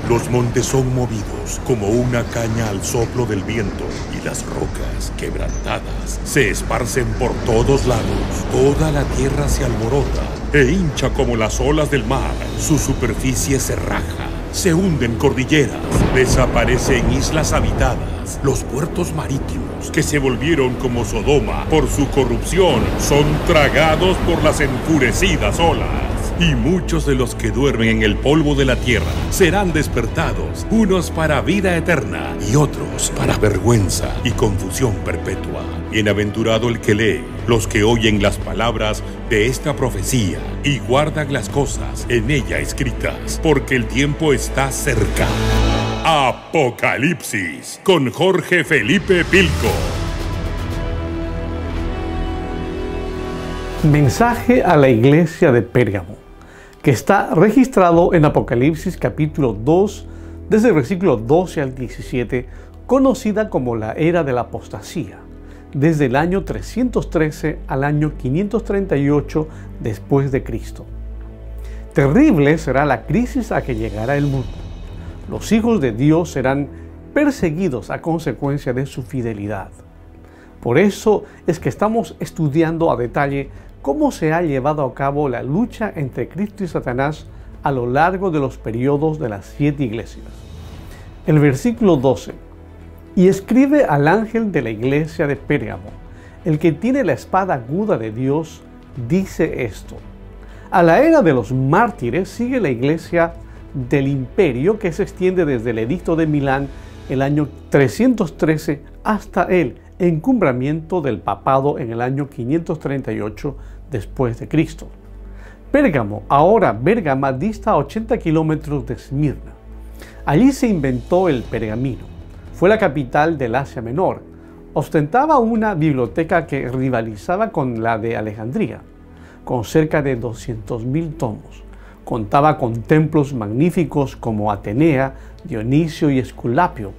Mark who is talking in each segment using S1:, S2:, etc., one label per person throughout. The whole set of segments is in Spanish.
S1: Los montes son movidos como una caña al soplo del viento y las rocas quebrantadas se esparcen por todos lados. Toda la tierra se alborota e hincha como las olas del mar. Su superficie se raja, se hunden cordilleras, desaparecen islas habitadas. Los puertos marítimos, que se volvieron como Sodoma por su corrupción, son tragados por las enfurecidas olas. Y muchos de los que duermen en el polvo de la tierra serán despertados, unos para vida eterna y otros para vergüenza y confusión perpetua. Bienaventurado el que lee, los que oyen las palabras de esta profecía y guardan las cosas en ella escritas, porque el tiempo está cerca. Apocalipsis, con Jorge Felipe Pilco.
S2: Mensaje a la iglesia de Pérgamo, que está registrado en Apocalipsis capítulo 2, desde el versículo 12 al 17, conocida como la era de la apostasía, desde el año 313 al año 538 después de Cristo. Terrible será la crisis a que llegará el mundo. Los hijos de Dios serán perseguidos a consecuencia de su fidelidad. Por eso es que estamos estudiando a detalle cómo se ha llevado a cabo la lucha entre Cristo y Satanás a lo largo de los periodos de las 7 iglesias. El versículo 12: y escribe al ángel de la iglesia de Pérgamo, el que tiene la espada aguda de Dios, dice esto: a la era de los mártires sigue la iglesia del imperio que se extiende desde el edicto de Milán, el año 313, hasta el encumbramiento del papado en el año 538 después de Cristo. Pérgamo, ahora Bérgama, dista a 80 kilómetros de Esmirna. Allí se inventó el pergamino. Fue la capital del Asia Menor. Ostentaba una biblioteca que rivalizaba con la de Alejandría, con cerca de 200.000 tomos. Contaba con templos magníficos como Atenea, Dionisio y Esculapio,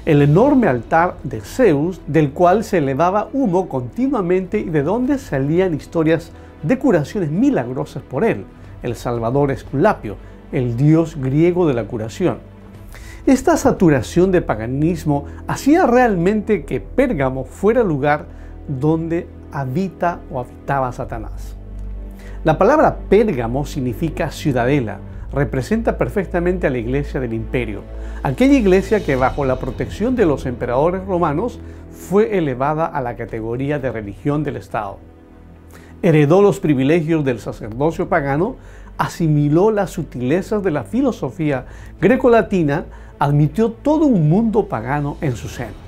S2: el enorme altar de Zeus, del cual se elevaba humo continuamente y de donde salían historias de curaciones milagrosas por él, el Salvador Esculapio, el dios griego de la curación. Esta saturación de paganismo hacía realmente que Pérgamo fuera el lugar donde habitaba Satanás. La palabra Pérgamo significa ciudadela, representa perfectamente a la iglesia del imperio, aquella iglesia que bajo la protección de los emperadores romanos fue elevada a la categoría de religión del Estado. Heredó los privilegios del sacerdocio pagano, asimiló las sutilezas de la filosofía grecolatina, admitió todo un mundo pagano en su seno.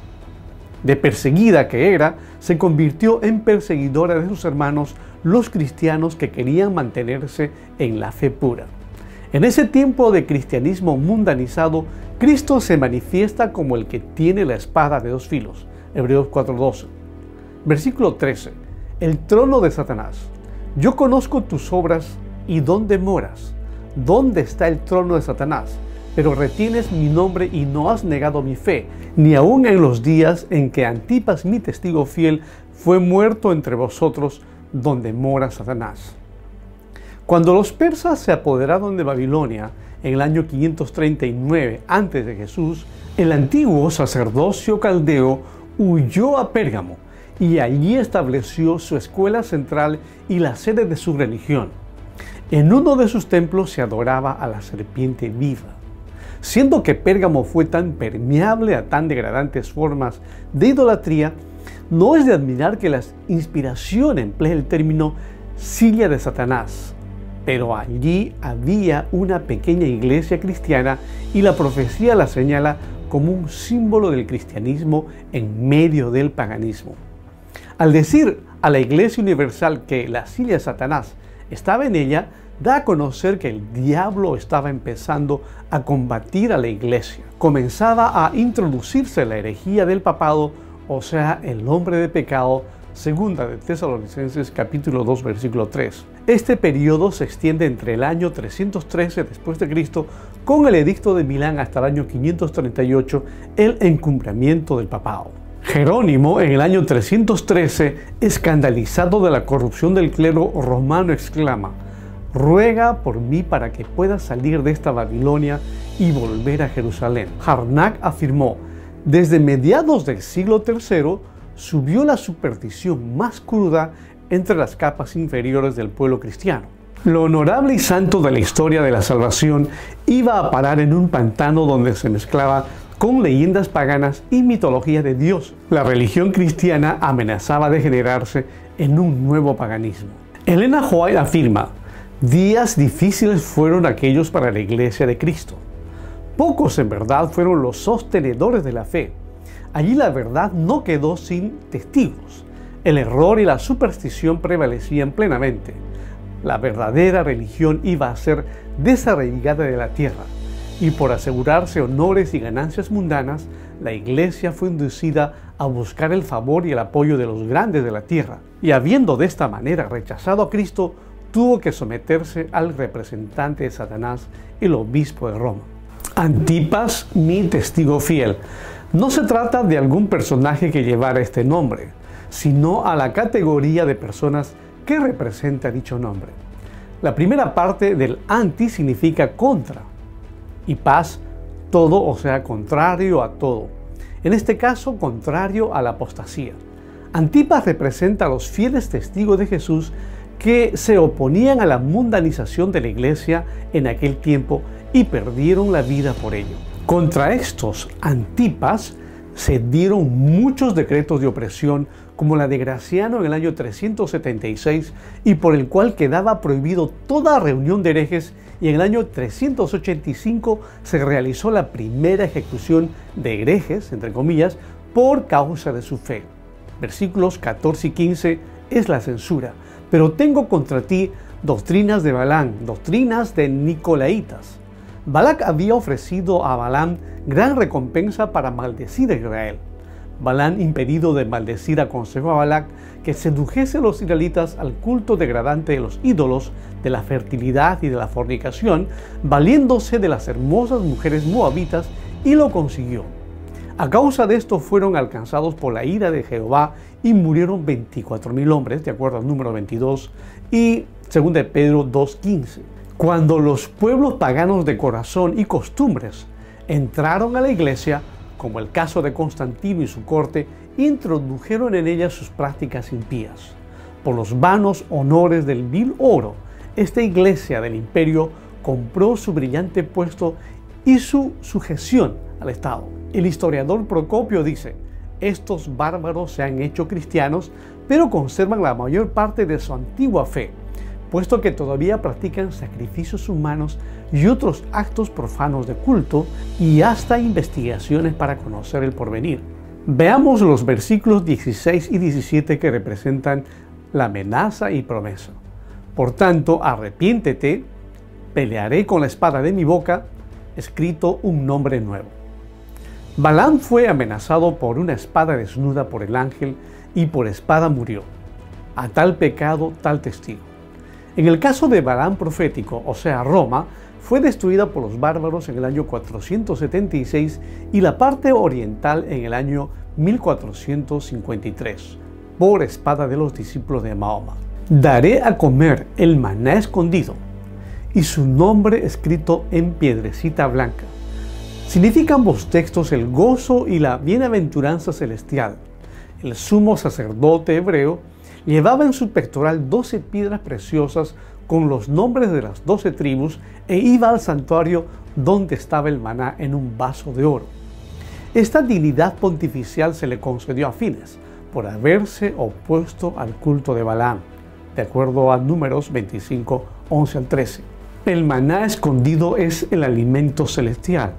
S2: De perseguida que era, se convirtió en perseguidora de sus hermanos, los cristianos que querían mantenerse en la fe pura. En ese tiempo de cristianismo mundanizado, Cristo se manifiesta como el que tiene la espada de dos filos. Hebreos 4:12. Versículo 13. El trono de Satanás. Yo conozco tus obras y dónde moras. ¿Dónde está el trono de Satanás? Pero retienes mi nombre y no has negado mi fe, ni aun en los días en que Antipas, mi testigo fiel, fue muerto entre vosotros, donde mora Satanás. Cuando los persas se apoderaron de Babilonia en el año 539 a.C., el antiguo sacerdocio caldeo huyó a Pérgamo y allí estableció su escuela central y la sede de su religión. En uno de sus templos se adoraba a la serpiente viva. Siendo que Pérgamo fue tan permeable a tan degradantes formas de idolatría, no es de admirar que la inspiración emplee el término silla de Satanás. Pero allí había una pequeña iglesia cristiana y la profecía la señala como un símbolo del cristianismo en medio del paganismo. Al decir a la Iglesia Universal que la silla de Satanás estaba en ella, da a conocer que el diablo estaba empezando a combatir a la iglesia. Comenzaba a introducirse la herejía del papado, o sea, el hombre de pecado, segunda de Tesalonicenses capítulo 2 versículo 3. Este periodo se extiende entre el año 313 después de Cristo con el edicto de Milán hasta el año 538, el encumbramiento del papado. Jerónimo, en el año 313, escandalizado de la corrupción del clero romano, exclama: ruega por mí para que pueda salir de esta Babilonia y volver a Jerusalén. Harnack afirmó: desde mediados del siglo III subió la superstición más cruda entre las capas inferiores del pueblo cristiano. Lo honorable y santo de la historia de la salvación iba a parar en un pantano donde se mezclaba con leyendas paganas y mitología de Dios. La religión cristiana amenazaba degenerarse en un nuevo paganismo. Elena White afirma: días difíciles fueron aquellos para la Iglesia de Cristo. Pocos en verdad fueron los sostenedores de la fe. Allí la verdad no quedó sin testigos. El error y la superstición prevalecían plenamente. La verdadera religión iba a ser desarraigada de la tierra, y por asegurarse honores y ganancias mundanas, la Iglesia fue inducida a buscar el favor y el apoyo de los grandes de la tierra, y habiendo de esta manera rechazado a Cristo, tuvo que someterse al representante de Satanás, el obispo de Roma. Antipas, mi testigo fiel. No se trata de algún personaje que llevara este nombre, sino a la categoría de personas que representa dicho nombre. La primera parte del anti significa contra, y pas, todo, o sea, contrario a todo. En este caso, contrario a la apostasía. Antipas representa a los fieles testigos de Jesús que se oponían a la mundanización de la iglesia en aquel tiempo y perdieron la vida por ello. Contra estos Antipas se dieron muchos decretos de opresión, como la de Graciano en el año 376, y por el cual quedaba prohibido toda reunión de herejes, y en el año 385 se realizó la primera ejecución de herejes, entre comillas, por causa de su fe. Versículos 14 y 15 es la censura. Pero tengo contra ti doctrinas de Balaam, doctrinas de Nicolaitas. Balac había ofrecido a Balaam gran recompensa para maldecir a Israel. Balaam, impedido de maldecir, aconsejó a Balac que sedujese a los israelitas al culto degradante de los ídolos, de la fertilidad y de la fornicación, valiéndose de las hermosas mujeres moabitas, y lo consiguió. A causa de esto fueron alcanzados por la ira de Jehová y murieron 24,000 hombres, de acuerdo al número 22 y 2 de Pedro 2:15. Cuando los pueblos paganos de corazón y costumbres entraron a la iglesia, como el caso de Constantino y su corte, introdujeron en ella sus prácticas impías. Por los vanos honores del vil oro, esta iglesia del imperio compró su brillante puesto y su sujeción al Estado. El historiador Procopio dice: estos bárbaros se han hecho cristianos, pero conservan la mayor parte de su antigua fe, puesto que todavía practican sacrificios humanos y otros actos profanos de culto, y hasta investigaciones para conocer el porvenir. Veamos los versículos 16 y 17 que representan la amenaza y promesa. Por tanto, arrepiéntete, pelearé con la espada de mi boca, escrito un nombre nuevo. Balaam fue amenazado por una espada desnuda por el ángel, y por espada murió. A tal pecado, tal testigo. En el caso de Balaam profético, o sea, Roma, fue destruida por los bárbaros en el año 476 y la parte oriental en el año 1453, por espada de los discípulos de Mahoma. Daré a comer el maná escondido, y su nombre escrito en piedrecita blanca. Significan ambos textos el gozo y la bienaventuranza celestial. El sumo sacerdote hebreo llevaba en su pectoral 12 piedras preciosas con los nombres de las 12 tribus, e iba al santuario donde estaba el maná en un vaso de oro. Esta dignidad pontificial se le concedió a Fines por haberse opuesto al culto de Balaam, de acuerdo a Números 25, 11 al 13. El maná escondido es el alimento celestial,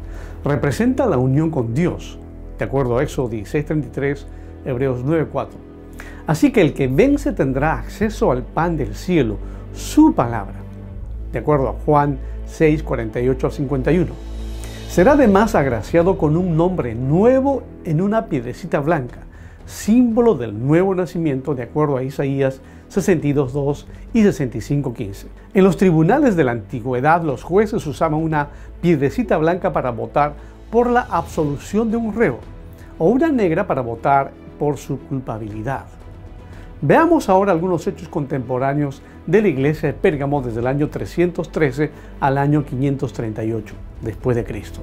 S2: representa la unión con Dios, de acuerdo a Éxodo 16:33, Hebreos 9:4. Así que el que vence tendrá acceso al pan del cielo, su palabra, de acuerdo a Juan 6:48 al 51. Será además agraciado con un nombre nuevo en una piedrecita blanca, símbolo del nuevo nacimiento, de acuerdo a Isaías 62:2 y 65:15. En los tribunales de la antigüedad, los jueces usaban una piedrecita blanca para votar por la absolución de un reo, o una negra para votar por su culpabilidad. Veamos ahora algunos hechos contemporáneos de la iglesia de Pérgamo desde el año 313 al año 538 después de Cristo.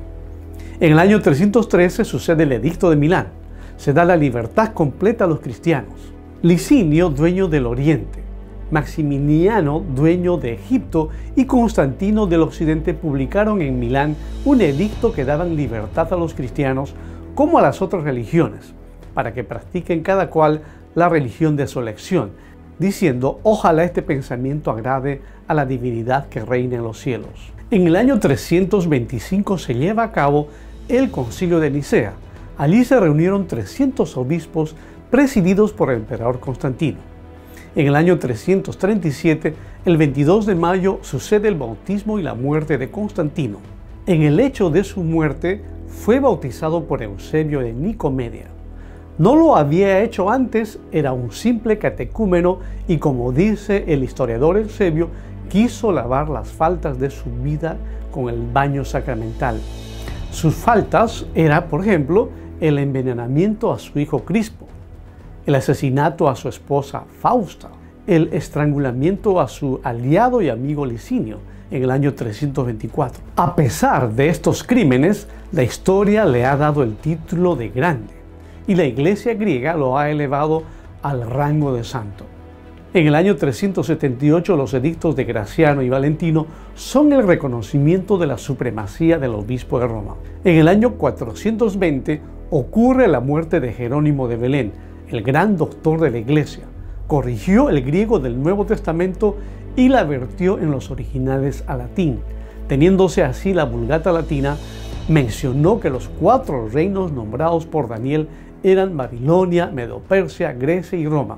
S2: En el año 313 sucede el Edicto de Milán. Se da la libertad completa a los cristianos. Licinio, dueño del Oriente, Maximiliano, dueño de Egipto, y Constantino del Occidente publicaron en Milán un edicto que daban libertad a los cristianos como a las otras religiones, para que practiquen cada cual la religión de su elección, diciendo: ojalá este pensamiento agrade a la divinidad que reina en los cielos. En el año 325 se lleva a cabo el Concilio de Nicea. Allí se reunieron 300 obispos presididos por el emperador Constantino. En el año 337, el 22 de mayo, sucede el bautismo y la muerte de Constantino. En el hecho de su muerte, fue bautizado por Eusebio de Nicomedia. No lo había hecho antes, era un simple catecúmeno y, como dice el historiador Eusebio, quiso lavar las faltas de su vida con el baño sacramental. Sus faltas era, por ejemplo, el envenenamiento a su hijo Crispo, el asesinato a su esposa Fausta, el estrangulamiento a su aliado y amigo Licinio en el año 324. A pesar de estos crímenes, la historia le ha dado el título de grande y la iglesia griega lo ha elevado al rango de santo. En el año 378 los edictos de Graciano y Valentino son el reconocimiento de la supremacía del obispo de Roma. En el año 420 ocurre la muerte de Jerónimo de Belén, el gran doctor de la iglesia. Corrigió el griego del Nuevo Testamento y la vertió en los originales a latín. Teniéndose así la Vulgata latina, mencionó que los 4 reinos nombrados por Daniel eran Babilonia, Medo-Persia, Grecia y Roma.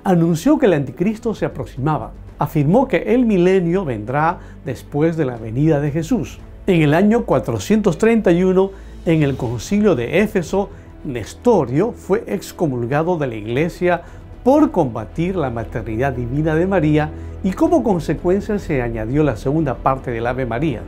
S2: Anunció que el anticristo se aproximaba. Afirmó que el milenio vendrá después de la venida de Jesús. En el año 431, en el concilio de Éfeso, Nestorio fue excomulgado de la iglesia por combatir la maternidad divina de María, y como consecuencia se añadió la segunda parte del Ave María: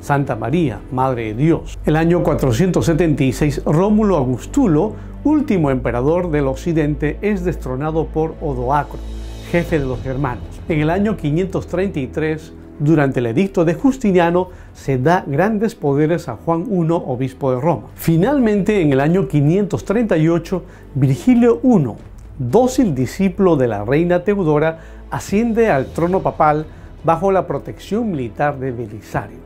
S2: Santa María, Madre de Dios. El año 476, Rómulo Augustulo, último emperador del occidente, es destronado por Odoacro, jefe de los germanos. En el año 533, durante el edicto de Justiniano, se da grandes poderes a Juan I, obispo de Roma. Finalmente, en el año 538, Virgilio I, dócil discípulo de la reina Teodora, asciende al trono papal bajo la protección militar de Belisario.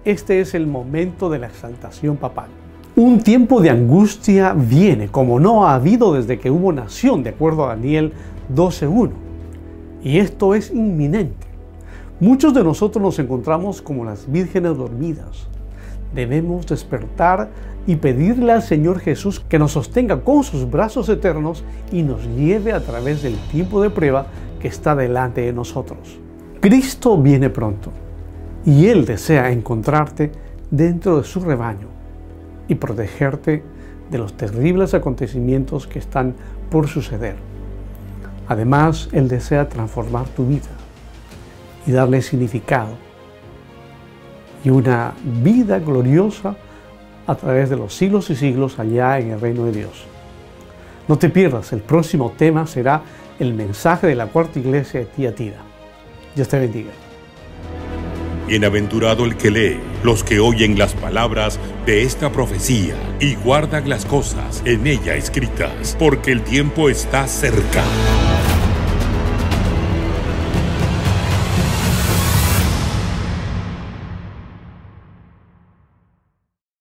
S2: Este es el momento de la exaltación papal. Un tiempo de angustia viene, como no ha habido desde que hubo nación, de acuerdo a Daniel 12:1. Y esto es inminente. Muchos de nosotros nos encontramos como las vírgenes dormidas. Debemos despertar y pedirle al Señor Jesús que nos sostenga con sus brazos eternos y nos lleve a través del tiempo de prueba que está delante de nosotros. Cristo viene pronto y Él desea encontrarte dentro de su rebaño y protegerte de los terribles acontecimientos que están por suceder. Además, Él desea transformar tu vida y darle significado y una vida gloriosa a través de los siglos y siglos allá en el reino de Dios. No te pierdas, el próximo tema será el mensaje de la cuarta iglesia de Tiatira. Dios te bendiga.
S1: Bienaventurado el que lee, los que oyen las palabras de esta profecía y guardan las cosas en ella escritas, porque el tiempo está cerca.